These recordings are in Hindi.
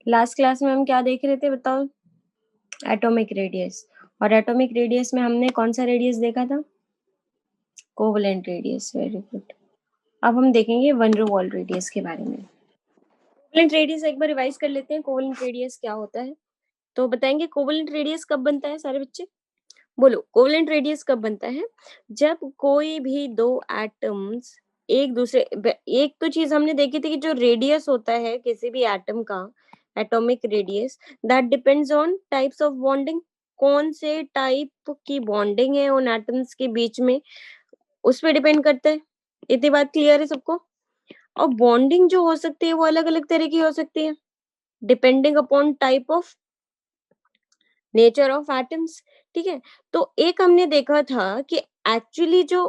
लास्ट क्लास में हम क्या देख रहे थे बताओ? Atomic radius. और एटॉमिक रेडियस में हमने कौन सा रेडियस देखा था? Covalent radius. Very good. अब हम देखेंगे वन डर वॉल रेडियस के बारे में। कोवेलेंट रेडियस एक बार रिवाइज कर लेते हैं, कोवेलेंट रेडियस क्या होता है। तो बताएंगे कोवेलेंट रेडियस कब बनता है सारे बच्चे? बोलो, कोवेलेंट रेडियस कब बनता है? जब कोई भी दो एटम्स एक दूसरे एक तो चीज हमने देखी थी कि जो रेडियस होता है किसी भी एटम का, atomic radius, that depends on types of bonding. कौन से टाइप की बॉन्डिंग है उन एटम्स के बीच में, उस पे डिपेंड करता है। इतनी बात क्लियर है सबको? और बॉन्डिंग जो हो सकती है वो अलग अलग तरह की हो सकती है, depending upon type of nature of atoms. ठीक है। तो एक हमने देखा था कि एक्चुअली जो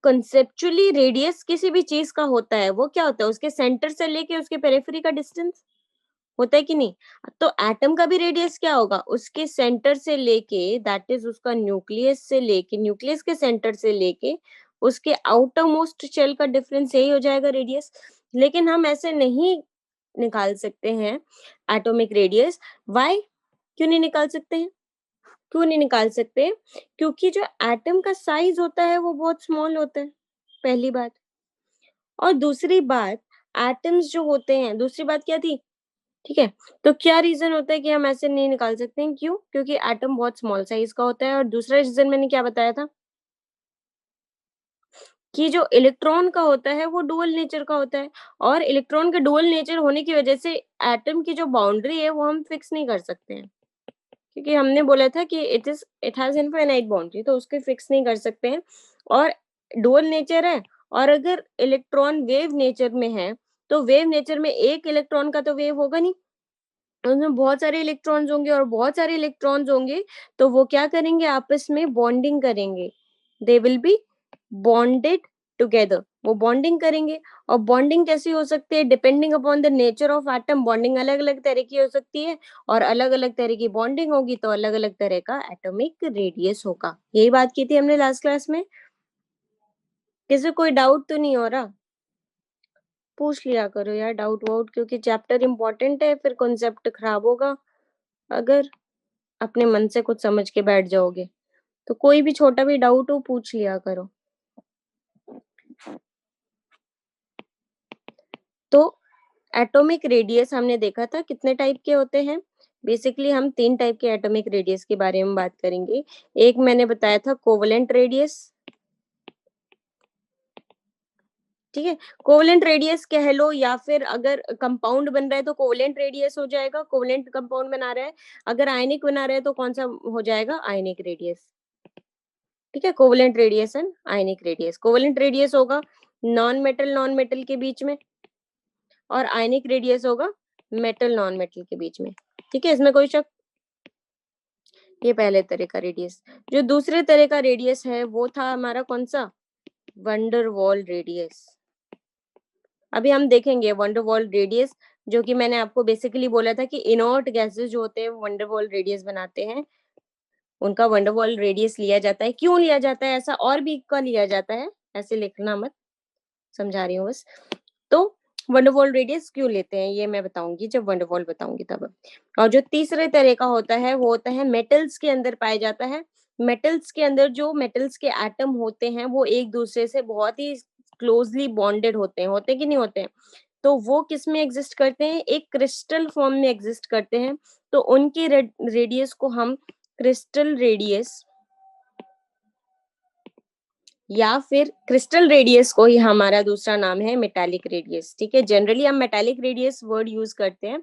कंसेप्चुअली रेडियस किसी भी चीज का होता है वो क्या होता है, उसके सेंटर से लेके उसके पेरिफेरी का डिस्टेंस होता है कि नहीं? तो एटम का भी रेडियस क्या होगा, उसके सेंटर से लेके, दैट इज उसका न्यूक्लियस से लेके, न्यूक्लियस के सेंटर से लेके उसके आउटर मोस्ट शेल का डिफरेंस यही हो जाएगा रेडियस। लेकिन हम ऐसे नहीं निकाल सकते हैं एटॉमिक रेडियस। व्हाई? क्यों नहीं निकाल सकते हैं? क्यों नहीं निकाल सकते? क्योंकि जो एटम का साइज होता है वो बहुत स्मॉल होता है, पहली बात। और दूसरी बात, एटम्स जो होते हैं, दूसरी बात क्या थी? ठीक है। तो क्या रीजन होता है कि हम ऐसे नहीं निकाल सकते हैं? क्यों? क्योंकि एटम बहुत स्मॉल साइज का होता है। और दूसरा रीजन मैंने क्या बताया था कि जो इलेक्ट्रॉन का होता है वो डुअल नेचर का होता है। और इलेक्ट्रॉन के डुअल नेचर होने की वजह से एटम की जो बाउंड्री है वो हम फिक्स नहीं कर सकते हैं, क्योंकि हमने बोला था कि इट हैज इनफाइनाइट बाउंड्री, तो उसको फिक्स नहीं कर सकते हैं। और डुअल नेचर है। और अगर इलेक्ट्रॉन वेव नेचर में है तो वेव नेचर में एक इलेक्ट्रॉन का तो वेव होगा नहीं, उसमें बहुत सारे इलेक्ट्रॉन्स होंगे। और बहुत सारे इलेक्ट्रॉन्स होंगे तो वो क्या करेंगे, आपस में बॉन्डिंग करेंगे। They will be bonded together, वो बॉन्डिंग करेंगे। और बॉन्डिंग कैसी हो सकती है, depending upon the nature of atom, bonding अलग अलग तरह की हो सकती है। और अलग अलग तरह की बॉन्डिंग होगी तो अलग अलग तरह का एटॉमिक रेडियस होगा। यही बात की थी हमने लास्ट क्लास में। किसी कोई डाउट तो नहीं हो रहा? पूछ लिया करो यार डाउट वाउट, क्योंकि चैप्टर इंपॉर्टेंट है, फिर कॉन्सेप्ट खराब होगा अगर अपने मन से कुछ समझ के बैठ जाओगे। तो कोई भी छोटा भी डाउट हो पूछ लिया करो। तो एटॉमिक रेडियस हमने देखा था कितने टाइप के होते हैं। बेसिकली हम 3 टाइप के एटॉमिक रेडियस के बारे में बात करेंगे। एक मैंने बताया था कोवेलेंट रेडियस। ठीक है। कोवेलेंट रेडियस कह लो, या फिर अगर कंपाउंड बन रहा है तो कोवेलेंट रेडियस हो जाएगा, कोवेलेंट कंपाउंड बना रहा है। अगर आयनिक बना रहा है तो कौन सा हो जाएगा, आयनिक रेडियस। ठीक है। Covalent radius and ionic radius. Covalent radius होगा नॉन मेटल के बीच में, और आयनिक रेडियस होगा मेटल नॉन मेटल के बीच में। ठीक है, इसमें कोई शक? ये पहले तरह का रेडियस। जो दूसरे तरह का रेडियस है वो था हमारा कौन सा, वंडर वॉल रेडियस। अभी हम देखेंगे वंडर वॉल रेडियस, जो कि मैंने आपको बेसिकली बोला था कि इनर्ट गैसेस जो होते हैं वो वंडर वॉल रेडियस बनाते हैं, उनका वंडर वॉल रेडियस लिया जाता है। क्यों लिया जाता है ऐसा, और भी का लिया जाता है, ऐसे लिखना मत, समझा रही हूँ बस। तो वंडरवॉल रेडियस क्यों लेते हैं ये मैं बताऊंगी जब वंडरवॉल बताऊंगी तब। और जो तीसरे तरह का होता है वो होता है मेटल्स के अंदर पाया जाता है। मेटल्स के अंदर जो मेटल्स के एटम होते हैं वो एक दूसरे से बहुत ही क्लोजली बॉन्डेड होते हैं कि नहीं होते हैं? तो वो किस में एग्जिस्ट करते हैं, एक क्रिस्टल फॉर्म में एग्जिस्ट करते हैं। तो उनके रेडियस को हम क्रिस्टल रेडियस, या फिर क्रिस्टल रेडियस को ही हमारा दूसरा नाम है मेटालिक रेडियस। ठीक है। जनरली हम मेटालिक रेडियस वर्ड यूज करते हैं,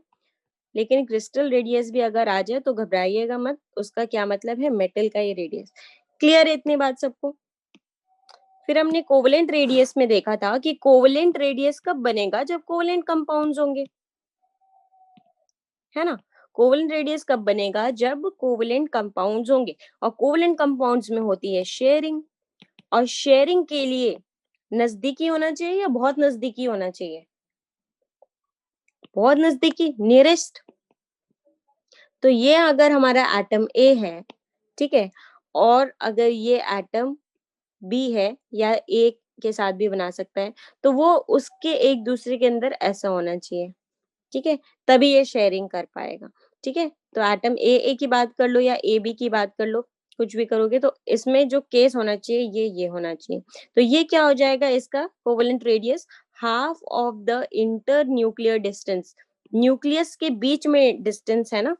लेकिन क्रिस्टल रेडियस भी अगर आ जाए तो घबराइएगा मत, उसका क्या मतलब है, मेटल का ये रेडियस। क्लियर है इतनी बात सबको? फिर हमने कोवेलेंट रेडियस में देखा था कि कोवेलेंट रेडियस कब बनेगा, जब कोवेलेंट कंपाउंड्स होंगे, है ना? कोवेलेंट रेडियस कब बनेगा, जब कोवेलेंट कंपाउंड्स होंगे। और कोवेलेंट कंपाउंड्स में होती है शेयरिंग। और शेयरिंग के लिए नजदीकी होना चाहिए या बहुत नजदीकी होना चाहिए? बहुत नजदीकी, नियरेस्ट। तो ये अगर हमारा एटम ए है, ठीक है, और अगर ये एटम बी है, या ए के साथ भी बना सकता है, तो वो उसके एक दूसरे के अंदर ऐसा होना चाहिए। ठीक है, तभी ये शेयरिंग कर पाएगा। ठीक है, तो एटम ए की बात कर लो या ए बी की बात कर लो, कुछ भी करोगे तो इसमें जो केस होना चाहिए ये होना चाहिए। तो ये क्या हो जाएगा इसका covalent radius, half of the inter nuclear distance. Nucleus के बीच में डिस्टेंस है ना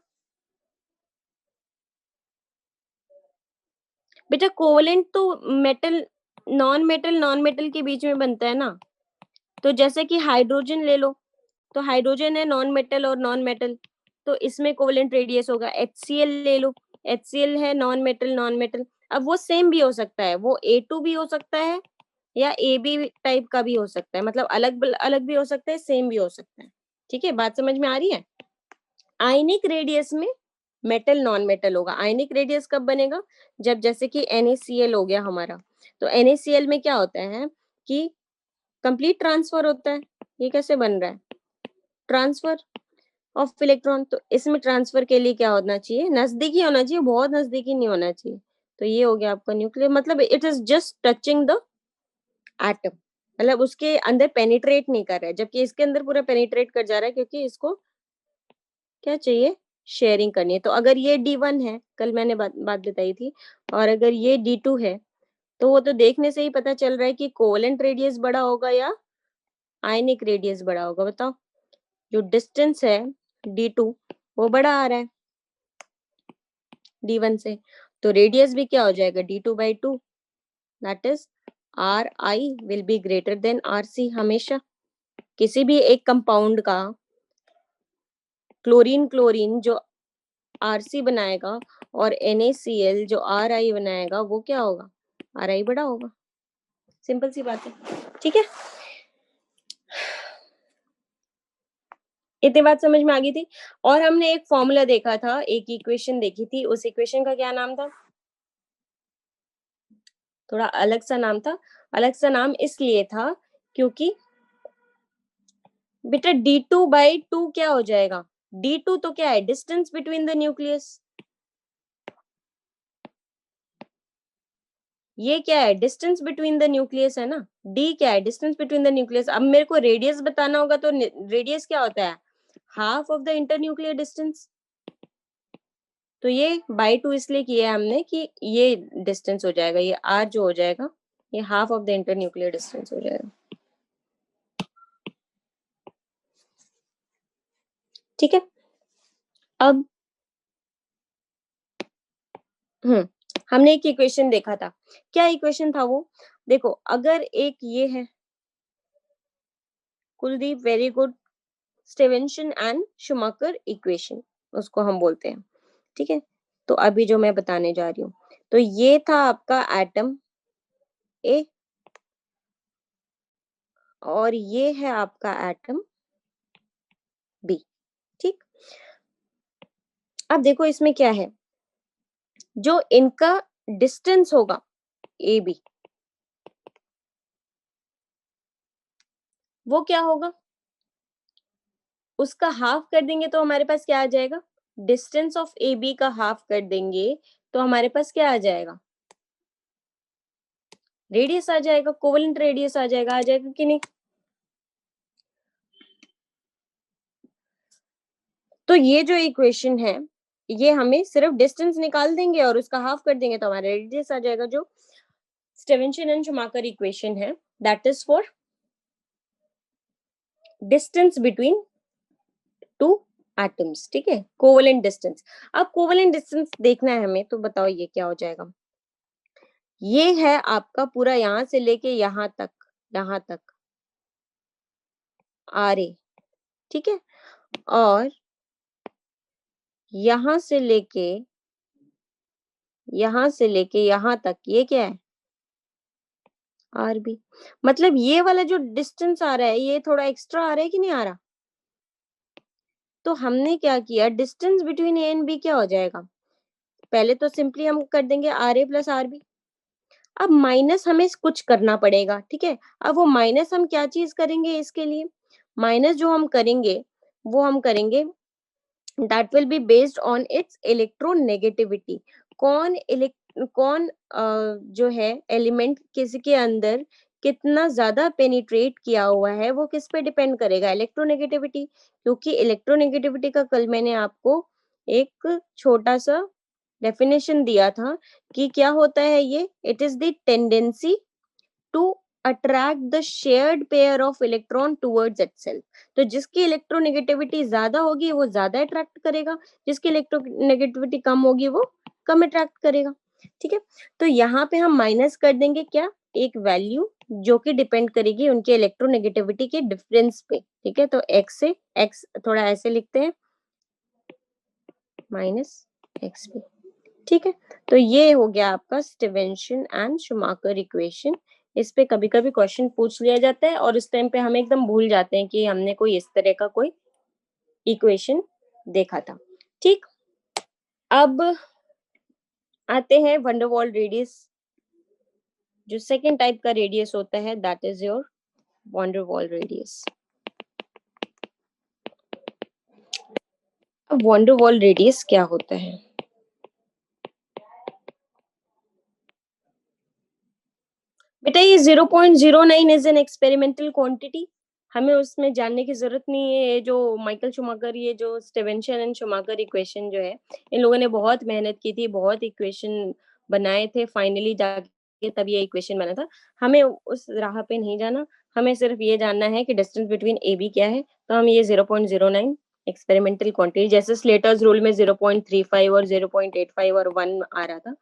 बेटा, कोवेलेंट तो नॉन मेटल के बीच में बनता है ना। तो जैसे कि हाइड्रोजन ले लो, तो हाइड्रोजन है नॉन मेटल और नॉन मेटल, तो इसमें कोवेलेंट रेडियस होगा। HCl ले लो, HCl है नॉन मेटल। अब वो सेम भी हो सकता है, वो A2 भी हो सकता है या AB टाइप का भी हो सकता है, मतलब अलग अलग भी हो सकता है, सेम भी हो सकता है। ठीक है, बात समझ में आ रही है। आयनिक रेडियस में मेटल नॉन मेटल होगा। आयनिक रेडियस कब बनेगा, जब जैसे कि NaCl हो गया हमारा, तो NaCl में क्या होता है कि कंप्लीट ट्रांसफर होता है। ये कैसे बन रहा है, ट्रांसफर ऑफ इलेक्ट्रॉन। तो इसमें ट्रांसफर के लिए क्या होना चाहिए, नजदीकी होना चाहिए, बहुत नजदीकी नहीं होना चाहिए। तो ये हो गया आपका न्यूक्लियर, मतलब it is just touching the atom, मतलब उसके अंदर पेनिट्रेट नहीं कर रहा है, जबकि इसके अंदर पूरा पेनिट्रेट कर जा रहा है, क्योंकि इसको क्या चाहिए, शेयरिंग करनी है। तो अगर ये D1 है, कल मैंने बात बताई थी, और अगर ये D2 है, तो वो तो देखने से ही पता चल रहा है कि कोवेलेंट रेडियस बड़ा होगा या आयनिक रेडियस बड़ा होगा। बताओ, जो डिस्टेंस है D2 वो बड़ा आ रहा है D1 से, तो रेडियस भी क्या हो जाएगा D2/2, that is Ri will be greater than Rc। हमेशा किसी भी एक कंपाउंड का क्लोरीन क्लोरीन जो Rc बनाएगा और NaCl जो Ri बनाएगा, वो क्या होगा, Ri बड़ा होगा। सिंपल सी बात है। ठीक है, इतनी बात समझ में आ गई थी। और हमने एक फॉर्मूला देखा था, एक इक्वेशन देखी थी, उस इक्वेशन का क्या नाम था, थोड़ा अलग सा नाम था। अलग सा नाम इसलिए था क्योंकि बेटा D2/2 क्या हो जाएगा, D2 तो क्या है, डिस्टेंस बिटवीन द न्यूक्लियस। ये क्या है, डिस्टेंस बिटवीन द न्यूक्लियस है ना। D क्या है, डिस्टेंस बिटवीन द न्यूक्लियस। अब मेरे को रेडियस बताना होगा, तो रेडियस क्या होता है, half of the inter nuclear distance. तो ये बाई 2 इसलिए किया है हमने कि ये डिस्टेंस हो जाएगा, ये R जो हो जाएगा, ये half of the inter nuclear distance हो जाएगा। ठीक है, अब हमने एक इक्वेशन देखा था। क्या इक्वेशन था वो, देखो अगर एक ये है, Kuldeep very good, Stevenson and Schumacher equation उसको हम बोलते हैं। ठीक है, तो अभी जो मैं बताने जा रही हूँ, तो ये था आपका एटम ए, और ये है आपका एटम बी। ठीक, अब देखो इसमें क्या है, जो इनका डिस्टेंस होगा ए बी, वो क्या होगा, उसका हाफ कर देंगे तो हमारे पास क्या आ जाएगा, डिस्टेंस ऑफ ए बी का हाफ कर देंगे तो हमारे पास क्या आ जाएगा, रेडियस आ जाएगा, कोवेलेंट रेडियस आ जाएगा कि नहीं। तो ये जो इक्वेशन है, ये हमें सिर्फ डिस्टेंस निकाल देंगे और उसका हाफ कर देंगे तो हमारा रेडियस आ जाएगा, जो स्टीवेंसन एंड शुमाकर इक्वेशन है, that is for distance between two atoms. ठीक है, कोवेलेंट डिस्टेंस। अब कोवेलेंट डिस्टेंस देखना है हमें, तो बताओ ये क्या हो जाएगा, ये है आपका पूरा यहां से लेके यहां तक आर ए। ठीक है, और यहां से लेके यहां तक ये क्या है, आर बी। मतलब ये वाला जो डिस्टेंस आ रहा है, ये थोड़ा एक्स्ट्रा आ रहा है कि नहीं आ रहा। तो हमने क्या किया, distance between A and B क्या हो जाएगा, पहले तो सिंपली हम कर देंगे R A plus R B. अब माइनस हमें कुछ करना पड़ेगा। ठीक है, अब वो माइनस हम क्या चीज करेंगे इसके लिए, माइनस जो हम करेंगे वो हम करेंगे that will be based on it's electronegativity. कौन जो है एलिमेंट किसी के अंदर कितना ज्यादा पेनिट्रेट किया हुआ है वो किस पे डिपेंड करेगा, इलेक्ट्रोनेगेटिविटी। क्योंकि इलेक्ट्रोनेगेटिविटी का कल मैंने आपको एक छोटा सा डेफिनेशन दिया था कि क्या होता है ये, it is the tendency to attract the shared pair of electron towards itself. तो जिसकी इलेक्ट्रोनेगेटिविटी ज्यादा होगी वो ज्यादा अट्रैक्ट करेगा, जिसकी इलेक्ट्रोनेगेटिविटी कम होगी वो कम अट्रैक्ट करेगा। ठीक है, तो यहाँ पे हम माइनस कर देंगे क्या, एक वैल्यू जो कि डिपेंड करेगी उनके इलेक्ट्रोनेगेटिविटी के डिफरेंस पे। ठीक है, तो एक्स से एक्स थोड़ा ऐसे लिखते हैं, माइनस एक्स पे। ठीक है, तो ये हो गया आपका स्टीवेंसन एंड शूमाकर इक्वेशन। इस पे कभी कभी क्वेश्चन पूछ लिया जाता है और इस टाइम पे हम एकदम भूल जाते हैं कि हमने कोई इस तरह का कोई इक्वेशन देखा था। ठीक, अब आते हैं वंडरवॉल रेडियस। जो सेकेंड टाइप का रेडियस होता है that is your van der Waals radius. अब वंडरवॉल रेडियस क्या होता है, बेटा ये 0.09 इज एन एक्सपेरिमेंटल क्वांटिटी। हमें उसमें जानने की जरूरत नहीं है। ये जो माइकल शूमाकर, ये जो स्टीवेंसन एंड शूमाकर इक्वेशन जो है, इन लोगों ने बहुत मेहनत की थी, बहुत इक्वेशन बनाए थे, फाइनली जाके तब ये इक्वेशन बना था। हमें उस राह पे नहीं जाना, हमें सिर्फ ये जानना है कि डिस्टेंस बिटवीन ए बी क्या है। तो हम ये 0.09 एक्सपेरिमेंटल क्वांटिटी, जैसे स्लेटर्स रूल में 0.35 और 0.85 और 1 आ रहा था,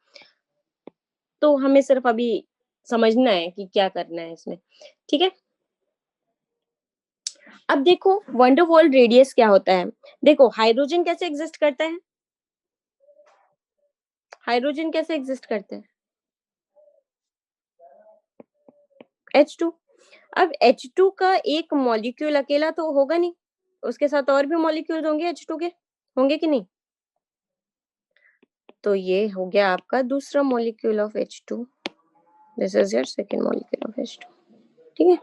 तो हमें सिर्फ अभी समझना है कि क्या करना है इसमें। ठीक है, अब देखो वंडरवॉल रेडियस क्या होता है। देखो हाइड्रोजन कैसे एग्जिस्ट करता है, हाइड्रोजन कैसे एग्जिस्ट करता है, H2। अब H2 का एक मॉलिक्यूल अकेला तो होगा नहीं, उसके साथ और भी मॉलिक्यूल्स होंगे H2 के, होंगे कि नहीं। तो ये हो गया आपका दूसरा molecule of H2, this is your second molecule of H2। ठीक है,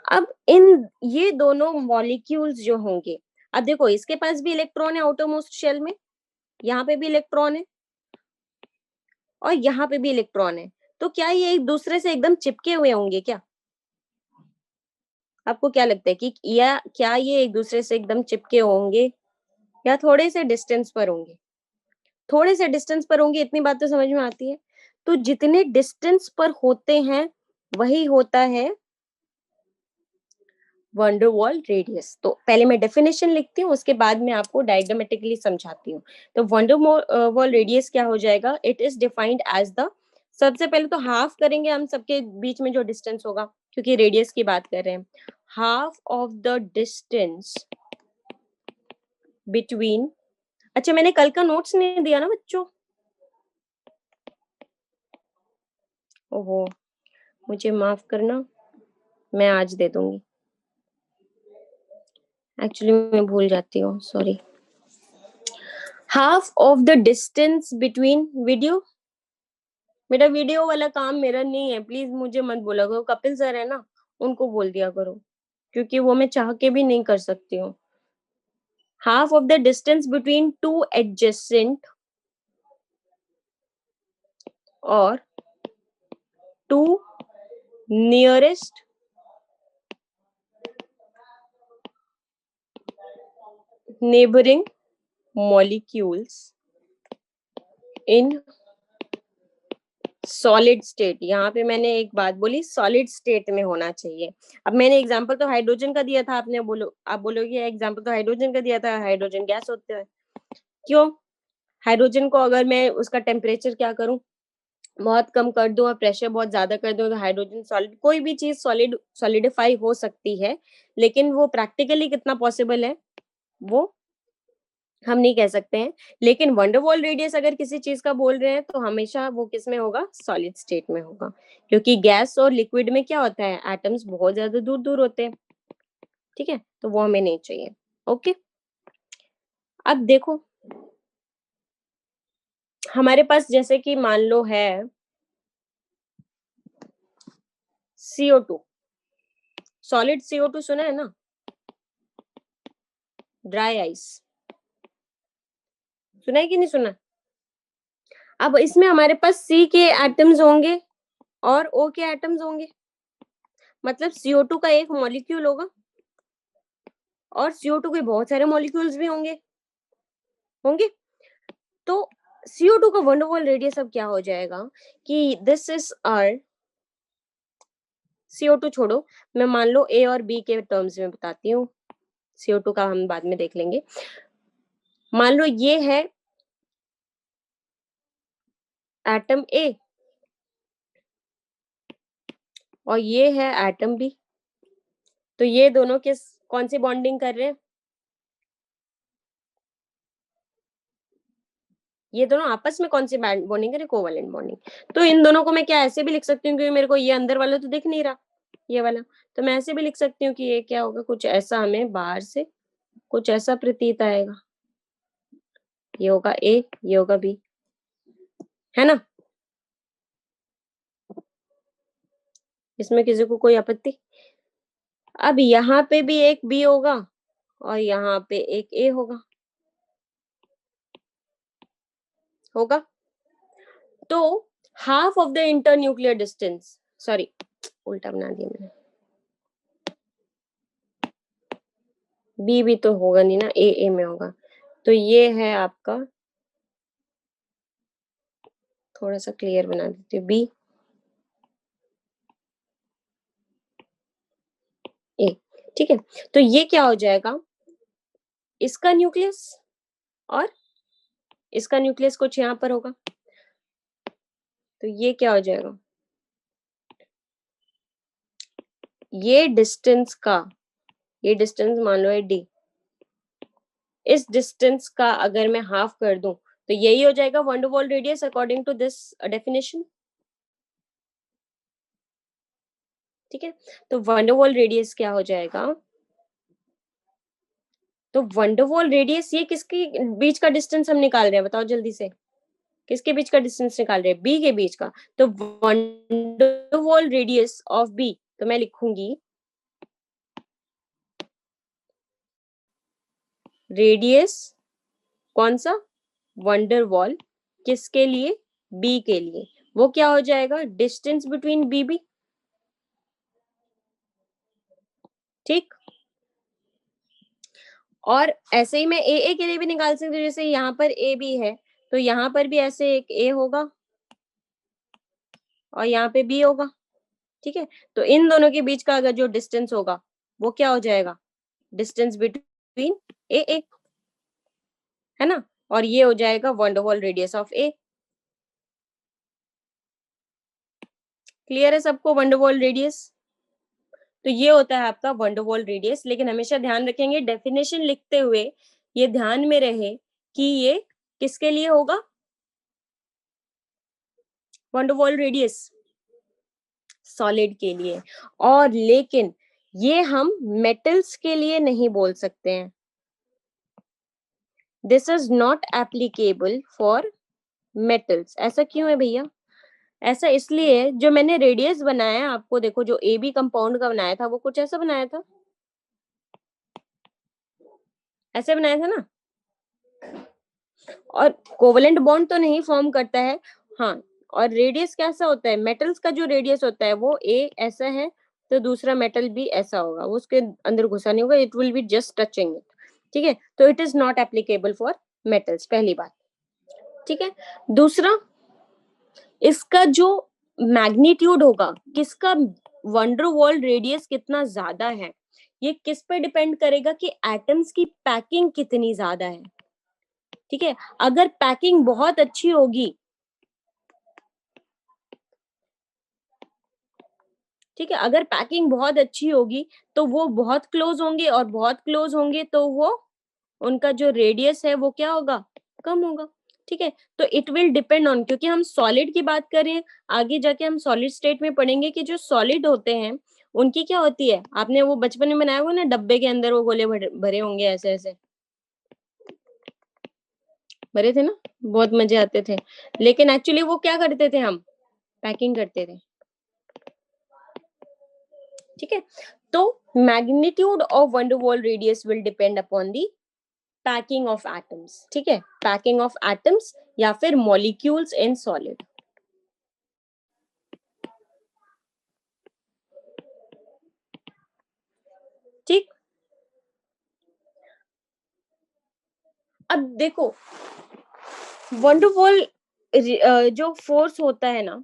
अब इन ये दोनों मॉलिक्यूल्स जो होंगे, अब देखो इसके पास भी इलेक्ट्रॉन है आउटरमोस्ट शेल में, यहाँ पे भी इलेक्ट्रॉन है और यहाँ पे भी इलेक्ट्रॉन है। तो क्या ये एक दूसरे से एकदम चिपके हुए होंगे क्या, आपको क्या लगता है कि या क्या ये एक दूसरे से एकदम चिपके होंगे या थोड़े से डिस्टेंस पर होंगे, थोड़े से डिस्टेंस पर होंगे, इतनी बात तो समझ में आती है। तो जितने डिस्टेंस पर होते हैं वही होता है वंडरवॉल रेडियस। तो पहले मैं डेफिनेशन लिखती हूँ, उसके बाद में आपको डायग्रामेटिकली समझाती हूँ। तो वंडरवॉल रेडियस क्या हो जाएगा, it is defined as the, सबसे पहले तो हाफ करेंगे हम सबके बीच में जो डिस्टेंस होगा, क्योंकि रेडियस की बात कर रहे हैं। Half of the distance between, अच्छा मैंने कल का नोट्स नहीं दिया ना बच्चों, ओहो मुझे माफ करना, मैं आज दे दूंगी, एक्चुअली मैं भूल जाती हूँ, sorry. Half of the distance between video, बेटा वीडियो वाला काम मेरा नहीं है, प्लीज मुझे मत बोला करो, कपिल सर है ना, उनको बोल दिया करो, क्योंकि वो मैं चाह के भी नहीं कर सकती हूँ। Half of the distance between two adjacent और two nearest neighbouring molecules in solid state. यहाँ पे मैंने एक बात बोली, सॉलिड स्टेट में होना चाहिए। अब मैंने एग्जांपल तो हाइड्रोजन का दिया था, आपने बोलो, आप बोलोगे एग्जांपल तो हाइड्रोजन का दिया था, हाइड्रोजन गैस होते हैं। क्यों, हाइड्रोजन को अगर मैं उसका टेम्परेचर क्या करूं, बहुत कम कर दूं और प्रेशर बहुत ज्यादा कर दूं, तो हाइड्रोजन सॉलिड, कोई भी चीज सॉलिड सॉलिडिफाई हो सकती है, लेकिन वो प्रैक्टिकली कितना पॉसिबल है वो हम नहीं कह सकते हैं। लेकिन वंडरवॉल रेडियस अगर किसी चीज का बोल रहे हैं तो हमेशा वो किस में होगा, सॉलिड स्टेट में होगा, क्योंकि गैस और लिक्विड में क्या होता है, एटम्स बहुत ज्यादा दूर दूर होते हैं। ठीक है, तो वो हमें नहीं चाहिए। ओके, अब देखो हमारे पास जैसे कि मान लो है CO2, सॉलिड CO2 सुना है ना, ड्राई आइस, सुना है कि नहीं सुना। अब इसमें हमारे पास C के एटम्स होंगे और O के एटम्स होंगे, मतलब CO2 का एक मॉलिक्यूल होगा और CO2 के बहुत सारे मॉलिक्यूल्स भी होंगे होंगे तो CO2 का वंडरवॉल रेडियस अब क्या हो जाएगा कि दिस इज आर CO2 छोड़ो, मैं मान लो A और B के टर्म्स में बताती हूँ, CO2 का हम बाद में देख लेंगे। मान लो ये है एटम A और ये है एटम B, तो ये दोनों किस कौन सी बॉन्डिंग कर रहे हैं? ये दोनों आपस में कौन सी बॉन्डिंग करे? Covalent bonding. तो इन दोनों को मैं क्या ऐसे भी लिख सकती हूँ, क्योंकि मेरे को ये अंदर वाला तो दिख नहीं रहा, ये वाला, तो मैं ऐसे भी लिख सकती हूँ कि ये क्या होगा, कुछ ऐसा, हमें बाहर से कुछ ऐसा प्रतीत आएगा, ये होगा A, ये होगा B, है ना? इसमें किसी को कोई आपत्ति? अब यहाँ पे भी एक B होगा और यहाँ पे एक A होगा, होगा। तो half of the internuclear distance, sorry उल्टा बना दिया मैंने, बी भी तो होगा नहीं ना, ए में होगा, तो ये है आपका, थोड़ा सा क्लियर बना देती हूँ, बी ए, ठीक है। तो ये क्या हो जाएगा, इसका न्यूक्लियस और इसका न्यूक्लियस कुछ यहाँ पर होगा, तो ये क्या हो जाएगा, ये डिस्टेंस का, ये डिस्टेंस मान लो है डी, इस डिस्टेंस का अगर मैं हाफ कर दूं तो यही हो जाएगा van der Waals radius according to this definition, ठीक है। तो वंडरवॉल रेडियस क्या हो जाएगा, तो वंडरवॉल रेडियस, ये किसके बीच का डिस्टेंस हम निकाल रहे हैं, बताओ जल्दी से, किसके बीच का डिस्टेंस निकाल रहे हैं, बी के बीच का। तो वंडरवॉल रेडियस ऑफ बी, तो मैं लिखूंगी रेडियस, कौन सा, वंडरवॉल, किसके लिए, बी के लिए, वो क्या हो जाएगा, डिस्टेंस बिटवीन बी बी, ठीक। और ऐसे ही मैं ए के लिए भी निकाल सकती हूँ, जैसे यहाँ पर ए बी है तो यहाँ पर भी ऐसे एक ए होगा और यहाँ पे बी होगा, ठीक है। तो इन दोनों के बीच का अगर जो डिस्टेंस होगा वो क्या हो जाएगा, डिस्टेंस बिटवीन ए, है ना, और ये हो जाएगा van der Waals radius of A. Clear है सबको वंडरवॉल रेडियस? तो ये होता है आपका वंडरवॉल रेडियस, लेकिन हमेशा ध्यान रखेंगे डेफिनेशन लिखते हुए ये ध्यान में रहे कि ये किसके लिए होगा, वंडरवॉल रेडियस सॉलिड के लिए, और लेकिन ये हम मेटल्स के लिए नहीं बोल सकते हैं, this is not applicable for metals. ऐसा क्यों है भैया? ऐसा इसलिए, जो मैंने रेडियस बनाया है आपको, देखो जो ए बी कंपाउंड का बनाया था वो कुछ ऐसा बनाया था, ऐसे बनाया था ना, और कोवलेंट बॉन्ड तो नहीं फॉर्म करता है, हाँ। और रेडियस कैसा होता है, मेटल्स का जो रेडियस होता है वो ए ऐसा है, तो दूसरा मेटल भी ऐसा होगा, वो उसके अंदर घुसा नहीं होगा, it will be just touching it, ठीक है। तो it is not applicable for metals, पहली बात, ठीक है। दूसरा, इसका जो मैग्नीट्यूड होगा, किसका वंडरवॉल रेडियस कितना ज्यादा है, ये किस पे डिपेंड करेगा कि एटम्स की पैकिंग कितनी ज्यादा है, ठीक है। अगर पैकिंग बहुत अच्छी होगी, ठीक है, अगर पैकिंग बहुत अच्छी होगी तो वो बहुत क्लोज होंगे, और बहुत क्लोज होंगे तो वो, उनका जो रेडियस है वो क्या होगा, कम होगा, ठीक है। तो इट विल डिपेंड ऑन, क्योंकि हम सॉलिड की बात करें, आगे जाके हम सॉलिड स्टेट में पढ़ेंगे कि जो सॉलिड होते हैं उनकी क्या होती है, आपने वो बचपन में बनाया होगा ना, डब्बे के अंदर वो गोले भरे होंगे ऐसे ऐसे, भरे थे ना, बहुत मजे आते थे, लेकिन एक्चुअली वो क्या करते थे, हम पैकिंग करते थे, ठीक है। तो magnitude of van der Waals radius will depend upon the packing of atoms, ठीक है, पैकिंग ऑफ एटम्स या फिर मॉलिक्यूल्स इन सॉलिड। ठीक। अब देखो, वंडरवॉल जो फोर्स होता है ना,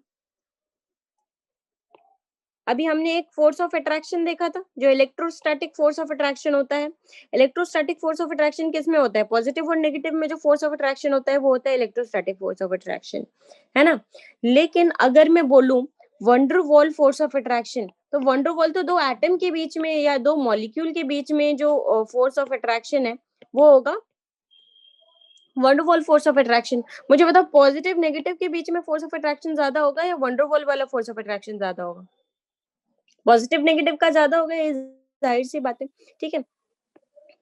अभी हमने एक फोर्स ऑफ अट्रैक्शन देखा था, जो इलेक्ट्रोस्टैटिक फोर्स ऑफ अट्रैक्शन होता है। इलेक्ट्रोस्टैटिक फोर्स ऑफ अट्रैक्शन किस में होता है? पॉजिटिव और नेगेटिव में जो फोर्स ऑफ अट्रैक्शन होता है वो होता है इलेक्ट्रोस्टैटिक फोर्स ऑफ अट्रैक्शन, है ना। लेकिन अगर मैं बोलूं वंडरवॉल फोर्स ऑफ अट्रैक्शन, तो वंडरवॉल तो दो एटम के बीच में या दो मॉलिक्यूल के बीच में जो फोर्स ऑफ अट्रैक्शन है वो होगा वंडरवॉल फोर्स ऑफ अट्रैक्शन। मुझे बताओ, पॉजिटिव नेगेटिव के बीच में फोर्स ऑफ अट्रैक्शन ज्यादा होगा या वंडरवॉल वाला फोर्स ऑफ अट्रैक्शन ज्यादा होगा? पॉजिटिव नेगेटिव का ज्यादा होगा, ये जाहिर सी बात है। ठीक है,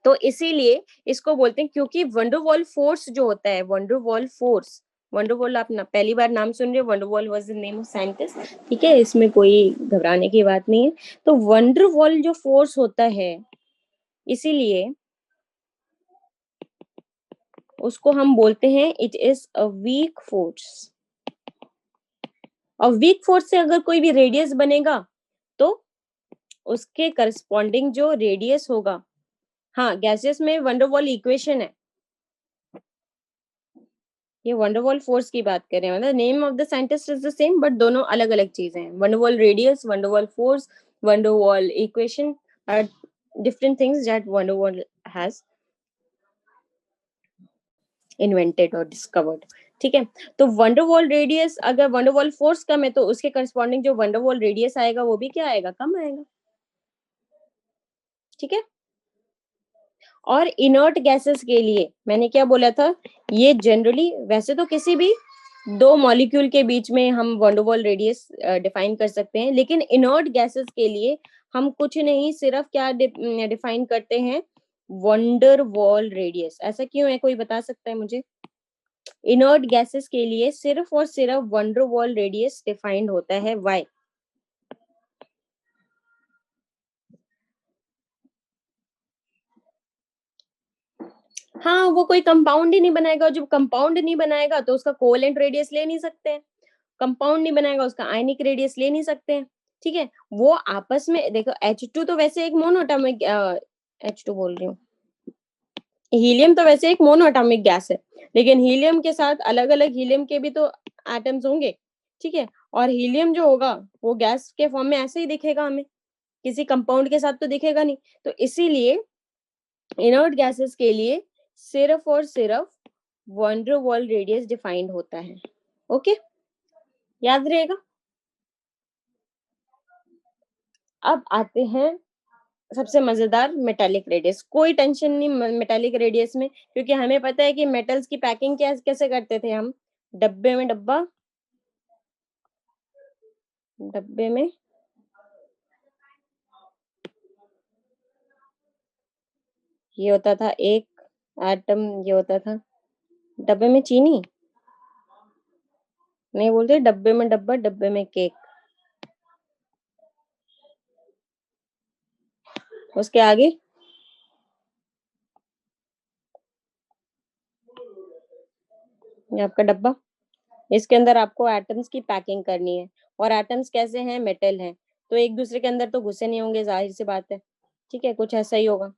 तो इसीलिए इसको बोलते हैं, क्योंकि वंडरवॉल फोर्स जो होता है, वंडरवॉल फोर्स, वंडरवॉल आप ना पहली बार नाम सुन रहे हो, van der Waals was the name of scientist, ठीक है, इसमें कोई घबराने की बात नहीं है। तो वंडरवॉल जो फोर्स होता है, इसीलिए उसको हम बोलते हैं it is a weak force. और वीक फोर्स से अगर कोई भी रेडियस बनेगा तो उसके करस्पॉन्डिंग जो रेडियस होगा, हाँ गैसेस में वंडरवॉल इक्वेशन है, ये वंडरवॉल फोर्स की बात कर रहे हैं, मतलब name of the scientist is the same but दोनों अलग अलग चीजें हैं। Van der Waals radius, van der Waals force, van der Waals equation are different things that van der Waals has invented और डिस्कवर्ड। ठीक है, तो वंडरवॉल रेडियस, अगर वंडरवॉल फोर्स कम है तो उसके करस्पॉन्डिंग जो वंडरवॉल रेडियस आएगा वो भी क्या आएगा? कम आएगा। ठीक है, और इनर्ट गैसेस के लिए मैंने क्या बोला था, ये जनरली वैसे तो किसी भी दो मॉलिक्यूल के बीच में हम वंडरवॉल रेडियस डिफाइन कर सकते हैं, लेकिन इनर्ट गैसेस के लिए हम कुछ नहीं, सिर्फ क्या डिफाइन करते हैं? Van der Waals radius. ऐसा क्यों है, कोई बता सकता है मुझे? इनर्ट गैसेस के लिए सिर्फ और सिर्फ वंडरवॉल रेडियस डिफाइंड होता है, व्हाई? हाँ, वो कोई कंपाउंड ही नहीं बनाएगा, जब कंपाउंड नहीं बनाएगा तो उसका कोवेलेंट रेडियस ले नहीं सकते हैं, कंपाउंड नहीं बनाएगा उसका आयनिक रेडियस ले नहीं सकते हैं। ठीक है, वो आपस में देखो, H2 तो वैसे एक मोनोएटॉमिक, H2 बोल रही हूँ, हीलियम तो वैसे एक मोनोएटॉमिक गैस है, लेकिन हीलियम के साथ अलग अलग हीलियम के भी तो एटम्स होंगे। ठीक है, और हीलियम जो होगा वो गैस के फॉर्म में ऐसे ही दिखेगा हमें, किसी कंपाउंड के साथ तो दिखेगा नहीं। तो इसीलिए इनर्ट गैसेस के लिए सिर्फ और सिर्फ वंडरवॉल रेडियस डिफाइंड होता है। ओके, याद रहेगा। अब आते हैं सबसे मजेदार, मेटालिक रेडियस। कोई टेंशन नहीं मेटालिक रेडियस में, क्योंकि हमें पता है कि मेटल्स की पैकिंग कैसे करते थे हम? डब्बे में डब्बा, डब्बे में ये होता था एक एटम, ये होता था डब्बे में चीनी, नहीं बोलते डब्बे में डब्बा, डब्बे में केक। उसके आगे ये आपका डब्बा, इसके अंदर आपको एटम्स की पैकिंग करनी है, और एटम्स कैसे हैं? मेटल हैं, तो एक दूसरे के अंदर तो घुसे नहीं होंगे, जाहिर सी बात है। ठीक है, कुछ ऐसा ही होगा।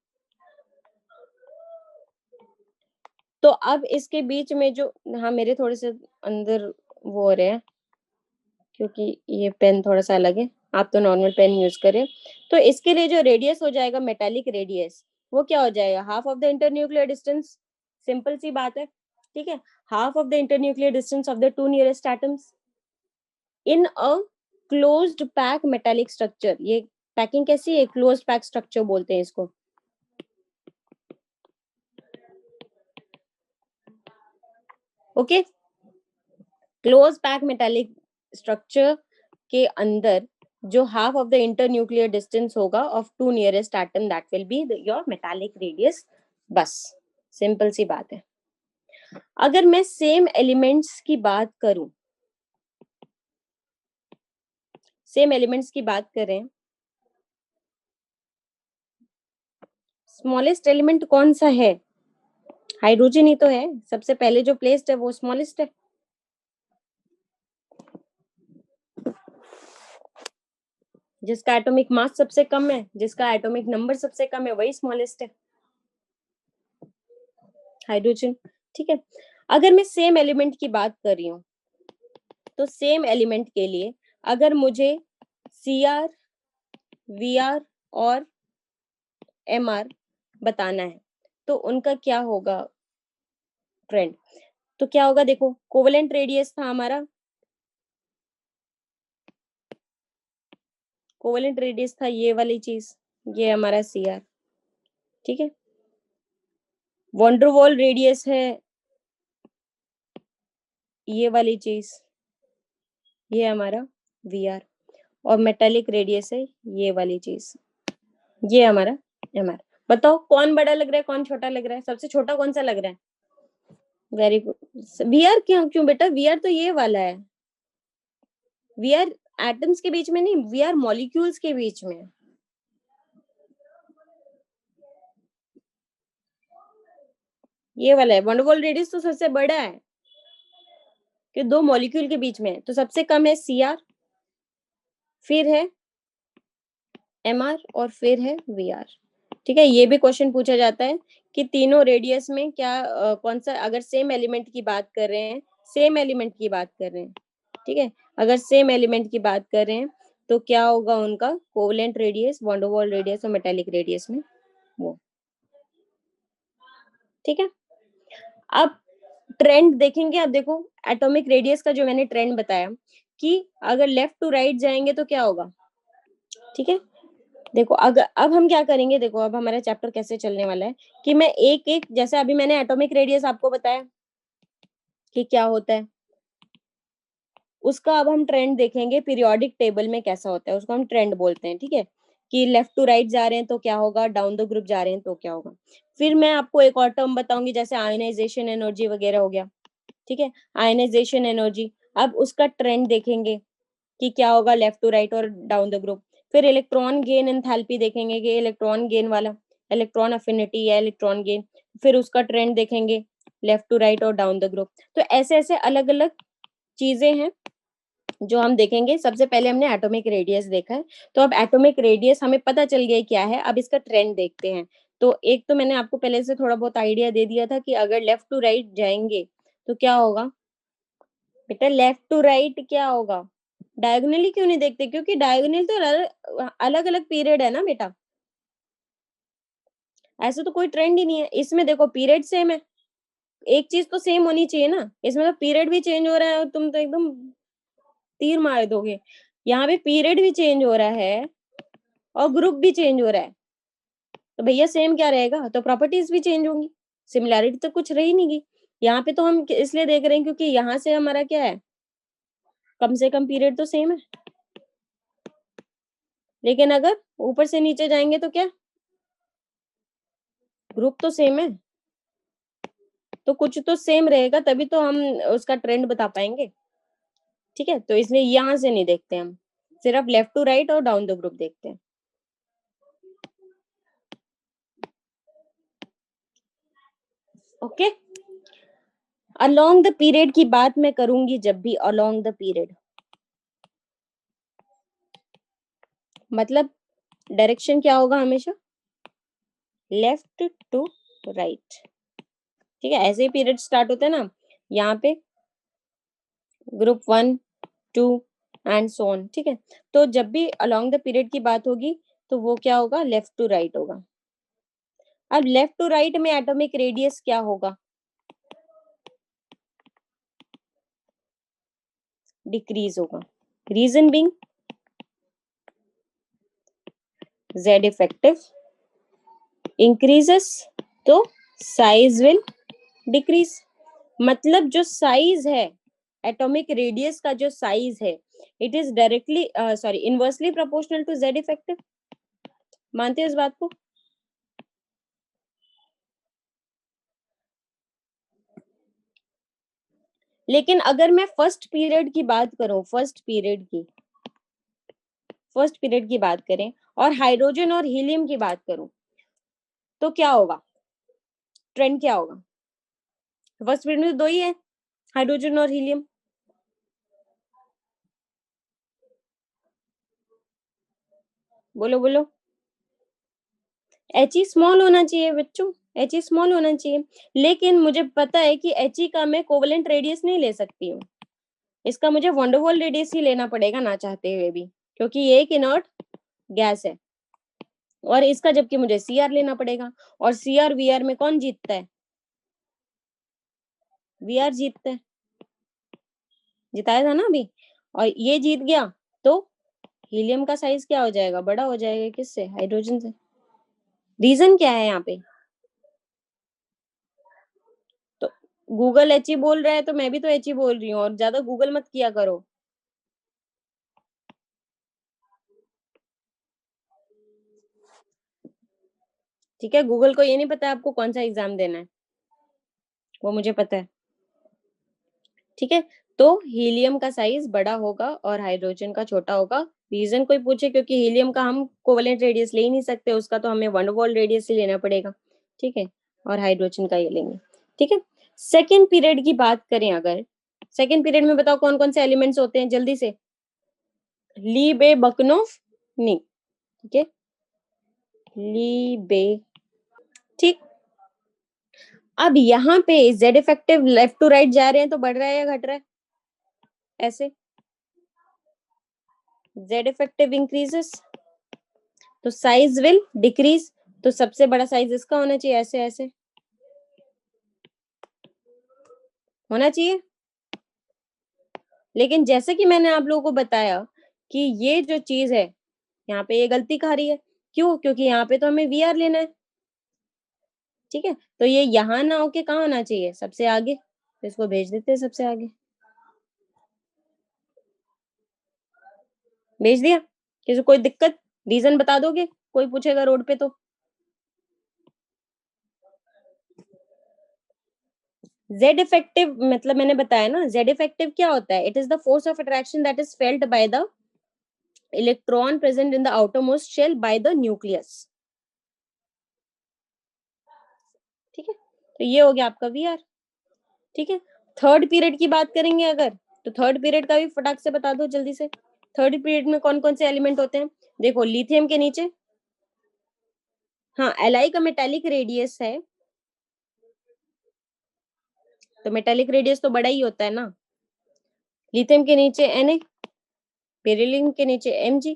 तो अब इसके बीच में जो, हाँ मेरे थोड़े से अंदर वो हो रहे हैं, क्योंकि ये पेन थोड़ा सा अलग है, आप तो नॉर्मल पेन यूज करें। तो इसके लिए जो रेडियस हो जाएगा, मेटालिक रेडियस, वो क्या हो जाएगा? Half of the internuclear distance. Simple सी बात है। ठीक है, half of the internuclear distance of the two nearest atoms in a closed pack metallic structure. ये पैकिंग कैसी है? क्लोज्ड पैक स्ट्रक्चर बोलते हैं इसको। Okay, close pack metallic structure के अंदर जो half of the internuclear distance होगा of two nearest atom, that will be your metallic radius. बस, सिंपल सी बात है। अगर मैं सेम एलिमेंट्स की बात करूं, सेम एलिमेंट्स की बात करें, स्मॉलेस्ट एलिमेंट कौन सा है? हाइड्रोजन ही तो है, सबसे पहले जो प्लेस्ड है वो स्मॉलेस्ट है। जिसका एटॉमिक मास सबसे कम है, जिसका एटॉमिक नंबर सबसे कम है, वही स्मॉलेस्ट है, हाइड्रोजन। ठीक है, अगर मैं सेम एलिमेंट की बात कर रही हूँ, तो सेम एलिमेंट के लिए अगर मुझे Cr, Vr और Mr बताना है, तो उनका क्या होगा ट्रेंड? तो क्या होगा, देखो कोवेलेंट रेडियस था हमारा, कोवेलेंट रेडियस था ये वाली चीज, ये हमारा Cr। ठीक है, वॉन्डरवॉल रेडियस है ये वाली चीज, ये हमारा Vr। और मेटेलिक रेडियस है ये वाली चीज, ये हमारा Mr। बताओ कौन बड़ा लग रहा है, कौन छोटा लग रहा है? सबसे छोटा कौन सा लग रहा है? Very good. Vr क्यों क्यों बेटा? Vr तो ये वाला है, Vr एटम्स के बीच में नहीं, Vr मॉलिक्यूल्स के बीच में है। ये वाला है, वंडरवॉल रेडियस तो सबसे बड़ा है कि दो मॉलिक्यूल के बीच में है। तो सबसे कम है Cr, फिर है Mr और फिर है Vr। ठीक है, ये भी क्वेश्चन पूछा जाता है कि तीनों रेडियस में क्या कौन सा, अगर सेम एलिमेंट की बात कर रहे हैं, सेम एलिमेंट की बात कर रहे हैं, ठीक है, अगर सेम एलिमेंट की बात कर रहे हैं तो क्या होगा उनका कोवेलेंट रेडियस, वंडरवॉल रेडियस और मेटेलिक रेडियस में वो। ठीक है, अब ट्रेंड देखेंगे। अब देखो एटॉमिक रेडियस का जो मैंने ट्रेंड बताया कि अगर लेफ्ट टू राइट जाएंगे तो क्या होगा। ठीक है, देखो अगर अब हम क्या करेंगे, देखो अब हमारा चैप्टर कैसे चलने वाला है कि मैं एक एक, जैसे अभी मैंने एटॉमिक रेडियस आपको बताया कि क्या होता है, उसका अब हम ट्रेंड देखेंगे पीरियोडिक टेबल में कैसा होता है, उसको हम ट्रेंड बोलते हैं। ठीक है, कि लेफ्ट टू राइट जा रहे हैं तो क्या होगा, डाउन द ग्रुप जा रहे हैं तो क्या होगा। फिर मैं आपको एक और टर्म बताऊंगी, जैसे आयनाइजेशन एनर्जी वगैरह हो गया। ठीक है, आयनाइजेशन एनर्जी, अब उसका ट्रेंड देखेंगे कि क्या होगा लेफ्ट टू राइट और डाउन द ग्रुप। फिर इलेक्ट्रॉन गेन एंथैल्पी देखेंगे कि इलेक्ट्रॉन गेन वाला, इलेक्ट्रॉन अफिनिटी या इलेक्ट्रॉन गेन, फिर उसका ट्रेंड देखेंगे लेफ्ट टू राइट और डाउन द ग्रुप। तो ऐसे ऐसे अलग अलग चीजें हैं जो हम देखेंगे। सबसे पहले हमने एटॉमिक रेडियस देखा है, तो अब एटॉमिक रेडियस हमें पता चल गया क्या है, अब इसका ट्रेंड देखते हैं। तो एक तो मैंने आपको पहले से थोड़ा बहुत आइडिया दे दिया था कि अगर लेफ्ट टू राइट जाएंगे तो क्या होगा बेटा, लेफ्ट टू राइट क्या होगा। डायगोनली क्यों नहीं देखते, क्योंकि डायगोनल तो अलग अलग पीरियड है ना बेटा, ऐसे तो कोई ट्रेंड ही नहीं है। इसमें देखो पीरियड सेम है, एक चीज तो सेम होनी चाहिए ना, इसमें तो पीरियड भी चेंज हो रहा है और तुम तो एकदम तीर मार दोगे। यहाँ पे पीरियड भी चेंज हो रहा है और ग्रुप भी चेंज हो रहा है, तो भैया सेम क्या रहेगा, तो प्रॉपर्टीज भी चेंज होंगी, सिमिलैरिटी तो कुछ रही नहीं गी। यहाँ पे तो हम इसलिए देख रहे हैं क्योंकि यहाँ से हमारा क्या है, कम से कम पीरियड तो सेम है, लेकिन अगर ऊपर से नीचे जाएंगे तो क्या, ग्रुप तो सेम है, तो कुछ तो सेम रहेगा तभी तो हम उसका ट्रेंड बता पाएंगे। ठीक है, तो इसलिए यहाँ से नहीं देखते हम, सिर्फ लेफ्ट टू राइट और डाउन द ग्रुप देखते हैं। ओके, अलोंग द पीरियड की बात मैं करूंगी जब भी, अलोंग द पीरियड मतलब डायरेक्शन क्या होगा हमेशा, लेफ्ट टू राइट। ठीक है, ऐसे ही पीरियड स्टार्ट होते हैं ना, यहाँ पे ग्रुप 1, 2 एंड सो ऑन। ठीक है, तो जब भी अलोंग द पीरियड की बात होगी तो वो क्या होगा, लेफ्ट टू राइट होगा। अब लेफ्ट टू राइट में एटॉमिक रेडियस क्या होगा, डिक्रीज होगा। Reason being Z effective increases, तो साइज विल डिक्रीज। मतलब जो साइज है, एटॉमिक रेडियस का जो साइज है, it is directly sorry inversely proportional to Z effective. मानते हो इस बात को? लेकिन अगर मैं फर्स्ट पीरियड की बात करूं, फर्स्ट पीरियड की बात करें और हाइड्रोजन और हीलियम की बात करूं तो क्या होगा, ट्रेंड क्या होगा। फर्स्ट पीरियड में तो दो ही है, हाइड्रोजन और हीलियम। बोलो बोलो। एच ई स्मॉल होना चाहिए बच्चों, एच ई स्मॉल होना चाहिए, लेकिन मुझे पता है कि एच ई का मैं कोवलेंट रेडियस नहीं ले सकती हूँ, इसका मुझे वंडरवॉल रेडियस ही लेना पड़ेगा ना चाहते हुए भी, क्योंकि ये एक इनर्ट गैस है, और इसका जबकि मुझे सी आर लेना पड़ेगा, और सी आर वी आर में कौन जीतता है? वी आर जीतता है, जिताया था ना अभी, और ये जीत गया तो हीलियम का साइज क्या हो जाएगा? बड़ा हो जाएगा, किससे? हाइड्रोजन से। रीजन क्या है यहाँ पे? तो गूगल एच ई बोल रहा है तो मैं भी तो एच ई बोल रही हूँ, और ज्यादा गूगल मत किया करो। ठीक है, गूगल को ये नहीं पता आपको कौन सा एग्जाम देना है, वो मुझे पता है। ठीक है, तो हीलियम का साइज बड़ा होगा और हाइड्रोजन का छोटा होगा। रीजन कोई पूछे, क्योंकि हीलियम का हम कोवलेंट रेडियस ले ही नहीं सकते, उसका तो हमें वन वॉल रेडियस ही लेना पड़ेगा। ठीक है, और हाइड्रोजन का ये लेंगे। ठीक है, सेकेंड पीरियड की बात करें अगर, सेकेंड पीरियड में बताओ कौन कौन से एलिमेंट्स होते हैं जल्दी से? ली बे बकनोफ नी। ठीक है, ली बे। ठीक, अब यहाँ पे Z effective left to right जा रहे हैं तो बढ़ रहा है या घट रहा है? ऐसे जेड इफेक्टिव इंक्रीजेस तो साइज विल डिक्रीज, तो सबसे बड़ा साइज इसका होना चाहिए, ऐसे ऐसे होना चाहिए। लेकिन जैसे कि मैंने आप लोगों को बताया कि ये जो चीज है यहाँ पे ये गलती खा रही है, क्यों? क्योंकि यहाँ पे तो हमें वी आर लेना है। ठीक है, तो ये यहाँ ना होके कहाँ होना चाहिए? सबसे आगे, तो इसको भेज देते हैं सबसे आगे। भेज दिया? किसी कोई दिक्कत? रीजन बता दोगे, कोई पूछेगा रोड पे तो? जेड इफेक्टिव मतलब मैंने बताया ना, जेड इफेक्टिव क्या होता है? It is the force of attraction that is felt by the electron present in the outermost shell by the nucleus. ठीक है, तो ये हो गया आपका वी आर। ठीक है, थर्ड पीरियड की बात करेंगे अगर, तो थर्ड पीरियड का भी फटाक से बता दो जल्दी से। थर्ड पीरियड में कौन कौन से एलिमेंट होते हैं? देखो, लिथियम के नीचे, हाँ एलआई का मेटेलिक रेडियस है, तो मेटेलिक रेडियस तो बड़ा ही होता है ना। लिथियम के नीचे Na, बेरिलियम के नीचे Mg,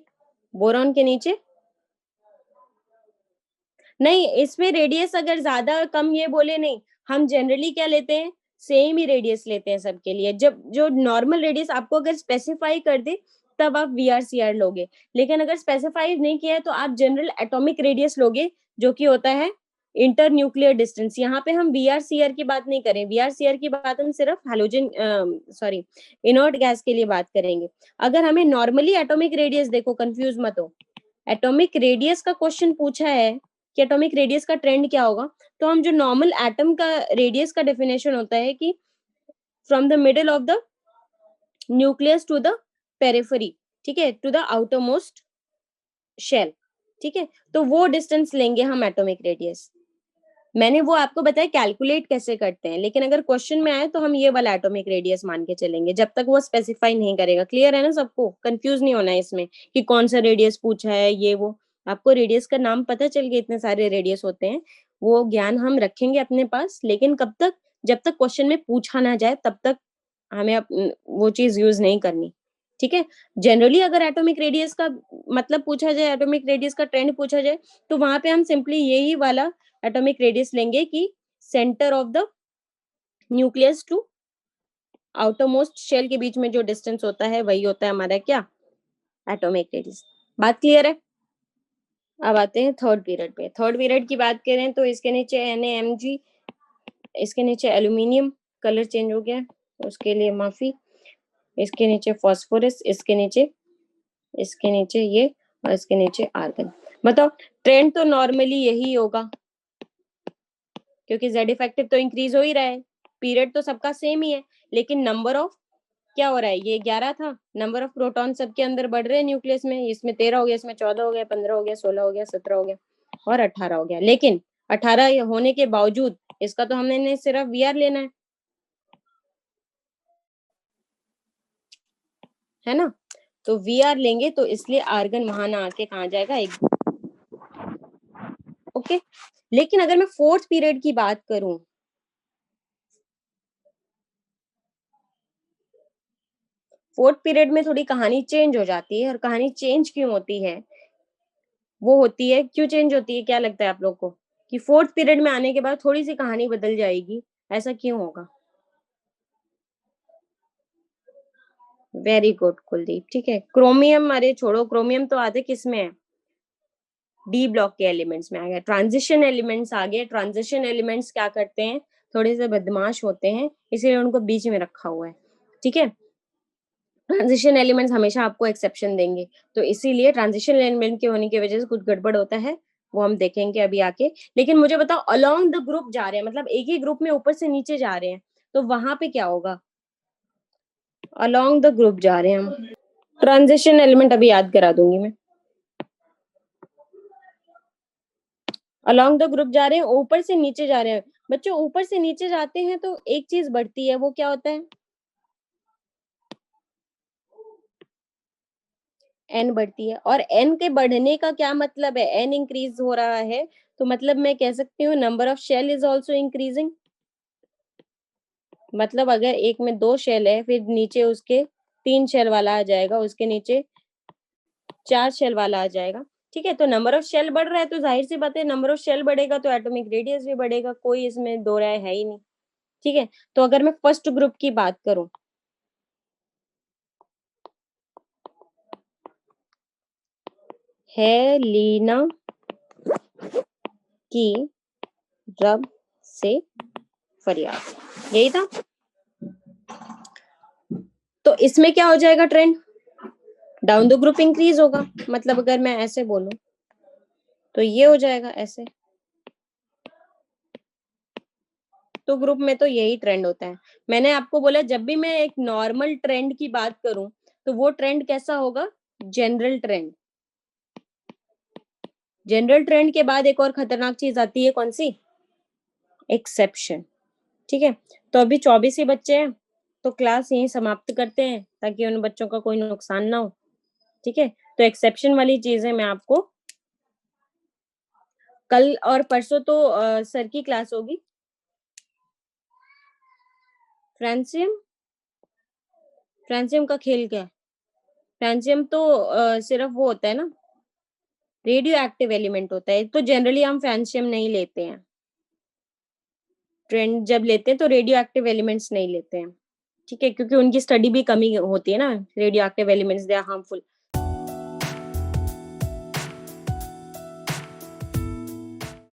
बोरॉन के नीचे, नहीं इसमें रेडियस अगर ज्यादा कम ये बोले नहीं, हम जनरली क्या लेते हैं? सेम ही रेडियस लेते हैं सबके लिए। जब जो नॉर्मल रेडियस आपको अगर स्पेसिफाई कर दे तब आप वी आर सी आर लोगे, लेकिन अगर स्पेसिफाई नहीं किया है तो आप जनरल एटॉमिक रेडियस लोगे, जो कि होता है इंटर न्यूक्लियर डिस्टेंस। यहाँ पे हम वी आर सी आर की बात नहीं करें, वी आर सी आर की बात हम सिर्फ हेलोजन सॉरी इनर्ट गैस के लिए बात करेंगे। अगर हमें नॉर्मली एटॉमिक रेडियस, देखो कंफ्यूज मत हो, एटॉमिक रेडियस का क्वेश्चन पूछा है कि एटॉमिक रेडियस का ट्रेंड क्या होगा, तो हम जो नॉर्मल एटम का रेडियस का डेफिनेशन होता है कि from the middle of the nucleus to the periphery, ठीक है, to the outer most shell. ठीक है, तो वो डिस्टेंस लेंगे हम एटॉमिक रेडियस। मैंने वो आपको बताया कैलकुलेट कैसे करते हैं, लेकिन अगर क्वेश्चन में आए तो हम ये वाला एटॉमिक रेडियस मान के चलेंगे जब तक वो स्पेसिफाई नहीं करेगा। क्लियर है ना सबको? कंफ्यूज नहीं होना है इसमें कि कौन सा रेडियस पूछा है ये वो। आपको रेडियस का नाम पता चल गया, इतने सारे रेडियस होते हैं, वो ज्ञान हम रखेंगे अपने पास, लेकिन कब तक? जब तक क्वेश्चन में पूछा ना जाए तब तक हमें वो चीज यूज नहीं करनी। ठीक है, जनरली अगर एटॉमिक रेडियस का मतलब पूछा जाए, एटॉमिक रेडियस का ट्रेंड पूछा जाए, तो वहां पे हम सिंपली यही वाला एटॉमिक रेडियस लेंगे कि centre of the nucleus to outer most shell के बीच में जो डिस्टेंस होता है वही होता है हमारा क्या? Atomic radius. बात क्लियर है? अब आते हैं थर्ड पीरियड पे। थर्ड पीरियड की बात करें तो इसके नीचे NaMg, इसके नीचे एल्यूमिनियम, कलर चेंज हो गया उसके लिए माफी, इसके नीचे फास्फोरस, इसके नीचे ये, और इसके नीचे आर्गन। बताओ, ट्रेंड तो नॉर्मली यही होगा, क्योंकि जेड इफेक्टिव तो इंक्रीज हो ही रहा है, पीरियड तो सबका सेम ही है, लेकिन नंबर ऑफ क्या हो रहा है? ये 11 था, नंबर ऑफ प्रोटॉन सबके अंदर बढ़ रहे हैं न्यूक्लियस में, इसमें 13 हो गया, इसमें 14 हो गया, 15 हो गया, 16 हो गया, 17 हो गया, और 18 हो गया। लेकिन 18 होने के बावजूद इसका तो हमने सिर्फ वी आर लेना है ना? तो Vr लेंगे तो इसलिए आर्गन वहां ना आके कहाँ जाएगा, एक। ओके, लेकिन अगर मैं फोर्थ पीरियड की बात करूं, फोर्थ पीरियड में थोड़ी कहानी चेंज हो जाती है। और कहानी चेंज क्यों होती है, वो होती है, क्यों चेंज होती है, क्या लगता है आप लोग को कि फोर्थ पीरियड में आने के बाद थोड़ी सी कहानी बदल जाएगी, ऐसा क्यों होगा? वेरी गुड कुलदीप, ठीक है। क्रोमियम, अरे छोड़ो, क्रोमियम तो आते किस में है, डी ब्लॉक के एलिमेंट्स में आ गया। ट्रांजिशन एलिमेंट्स आ गए। ट्रांजिशन एलिमेंट्स क्या करते हैं, थोड़े से बदमाश होते हैं, इसीलिए उनको बीच में रखा हुआ है, ठीक है। ट्रांजिशन एलिमेंट्स हमेशा आपको एक्सेप्शन देंगे, तो इसीलिए ट्रांजिशन एलिमेंट के होने की वजह से कुछ गड़बड़ होता है, वो हम देखेंगे अभी आके। लेकिन मुझे बताओ, अलोंग द ग्रुप जा रहे हैं, मतलब एक ही ग्रुप में ऊपर से नीचे जा रहे हैं, तो वहां पे क्या होगा, अलोंग द ग्रुप जा रहे हैं हम। ट्रांजिशन एलिमेंट अभी याद करा दूंगी मैं। अलोंग द ग्रुप जा रहे हैं, ऊपर से नीचे जा रहे हैं। बच्चों, ऊपर से नीचे जाते हैं तो एक चीज बढ़ती है, वो क्या होता है, एन बढ़ती है। और एन के बढ़ने का क्या मतलब है, एन इंक्रीज हो रहा है, तो मतलब मैं कह सकती हूँ number of shell is also increasing. मतलब अगर एक में 2 शेल है, फिर नीचे उसके 3 शेल वाला आ जाएगा, उसके नीचे 4 शेल वाला आ जाएगा, ठीक है। तो नंबर ऑफ शेल बढ़ रहा है, तो जाहिर सी बात है नंबर ऑफ शेल बढ़ेगा तो एटॉमिक रेडियस भी बढ़ेगा, कोई इसमें दो राय है ही नहीं, ठीक है। तो अगर मैं फर्स्ट ग्रुप की बात करूं, है लीना की रब से फरियाद, यही था। तो इसमें क्या हो जाएगा trend, down the group increase होगा। मतलब अगर मैं ऐसे बोलूं तो ये हो जाएगा ऐसे। तो ग्रुप में तो यही ट्रेंड होता है। मैंने आपको बोला जब भी मैं एक नॉर्मल ट्रेंड की बात करूं तो वो ट्रेंड कैसा होगा, जनरल ट्रेंड। जनरल ट्रेंड के बाद एक और खतरनाक चीज आती है, कौन सी, एक्सेप्शन, ठीक है। तो अभी 24 ही बच्चे हैं, तो क्लास यहीं समाप्त करते हैं ताकि उन बच्चों का कोई नुकसान ना हो, ठीक है। तो एक्सेप्शन वाली चीजें मैं आपको कल और परसों तो सर की क्लास होगी। फ्रांसियम, फ्रांसियम का खेल क्या है, फ्रांसियम तो सिर्फ वो होता है ना, रेडियो एक्टिव एलिमेंट होता है, तो जनरली हम फ्रांसियम नहीं लेते हैं। ट्रेंड जब लेते हैं तो रेडियो एक्टिव एलिमेंट्स नहीं लेते हैं, ठीक है, क्योंकि उनकी स्टडी भी कमी होती है ना, radioactive elements they are harmful.